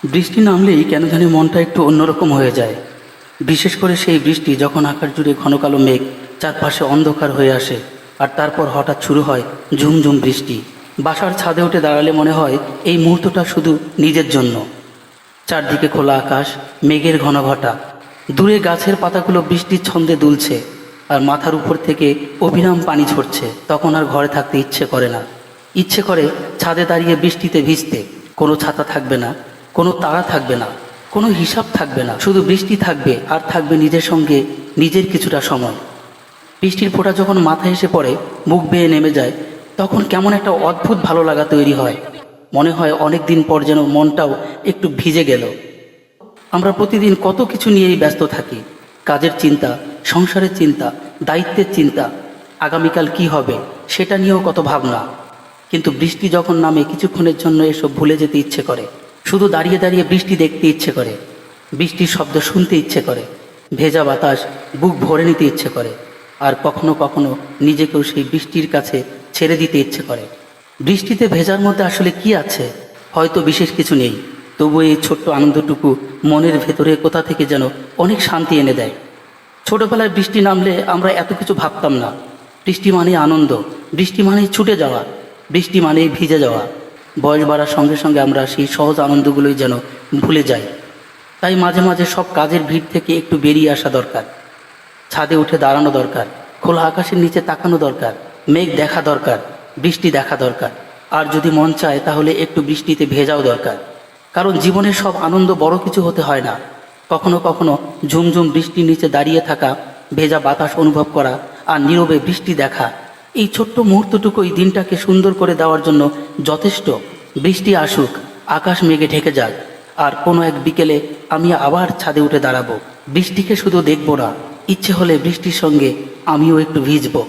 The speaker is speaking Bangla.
বৃষ্টি নামলেই কেন জানি মনটা একটু অন্যরকম হয়ে যায়। বিশেষ করে সেই বৃষ্টি যখন আকাশ জুড়ে ঘন কালো মেঘ, চারপাশে অন্ধকার হয়ে আসে, আর তারপর হঠাৎ শুরু হয় ঝুমঝুম বৃষ্টি। বাসার ছাদে উঠে দাঁড়ালে মনে হয় এই মুহূর্তটা শুধু নিজের জন্য। চারদিকে খোলা আকাশ, মেঘের ঘন ঘটা, দূরে গাছের পাতাগুলো বৃষ্টির ছন্দে দুলছে, আর মাথার উপর থেকে অবিরাম পানি ঝরছে। তখন আর ঘরে থাকতে ইচ্ছে করে না। ইচ্ছে করে ছাদে দাঁড়িয়ে বৃষ্টিতে ভিজতে। কোনো ছাতা থাকবে না, কোনো তাড়া থাকবে না, কোনো হিসাব থাকবে না, শুধু বৃষ্টি থাকবে, আর থাকবে নিজের সঙ্গে নিজের কিছুটা সময়। বৃষ্টির ফোঁটা যখন মাথায় এসে পড়ে, মুখ বেয়ে নেমে যায়, তখন কেমন একটা অদ্ভুত ভালো লাগা তৈরি হয়। মনে হয় অনেক দিন পর যেন মনটাও একটু ভিজে গেল। আমরা প্রতিদিন কত কিছু নিয়েই ব্যস্ত থাকি। কাজের চিন্তা, সংসারের চিন্তা, দায়িত্বের চিন্তা, আগামীকাল কি হবে সেটা নিয়েও কত ভাবনা। কিন্তু বৃষ্টি যখন নামে কিছুক্ষণের জন্য এসব ভুলে যেতে ইচ্ছে করে। শুধু দাঁড়িয়ে দাঁড়িয়ে বৃষ্টি দেখতে ইচ্ছে করে, বৃষ্টির শব্দ শুনতে ইচ্ছে করে, ভেজা বাতাস বুক ভরে নিতে ইচ্ছে করে, আর কখনো কখনো নিজেকেও সেই বৃষ্টির কাছে ছেড়ে দিতে ইচ্ছে করে। বৃষ্টিতে ভেজার মধ্যে আসলে কি আছে? হয়তো বিশেষ কিছু নেই, তবু এই ছোট্ট আনন্দটুকু মনের ভেতরে কোথা থেকে যেন অনেক শান্তি এনে দেয়। ছোটবেলায় বৃষ্টি নামলে আমরা এত কিছু ভাবতাম না। বৃষ্টি মানেই আনন্দ, বৃষ্টি মানেই ছুটে যাওয়া, বৃষ্টি মানেই ভিজে যাওয়া। বয়স বাড়ার সঙ্গে সঙ্গে আমরা সেই সহজ আনন্দগুলোই যেন ভুলে যাই। তাই মাঝে মাঝে সব কাজের ভিড় থেকে একটু বেরিয়ে আসা দরকার। ছাদে উঠে দাঁড়ানো দরকার, খোলা আকাশের নিচে তাকানো দরকার, মেঘ দেখা দরকার, বৃষ্টি দেখা দরকার। আর যদি মন চায় তাহলে একটু বৃষ্টিতে ভেজাও দরকার। কারণ জীবনের সব আনন্দ বড় কিছু হতে হয় না। কখনো কখনো ঝুমঝুম বৃষ্টির নিচে দাঁড়িয়ে থাকা, ভেজা বাতাস অনুভব করা, আর নীরবে বৃষ্টি দেখা, এই ছোট্ট মুহূর্তটুকুই দিনটাকে সুন্দর করে দেওয়ার জন্য যথেষ্ট। বৃষ্টি আসুক, আকাশ মেঘে ঢেকে যাক, আর কোনো এক বিকেলে আমি আবার ছাদে উঠে দাঁড়াবো। বৃষ্টিকে শুধু দেখব না, ইচ্ছে হলে বৃষ্টির সঙ্গে আমিও একটু ভিজবো।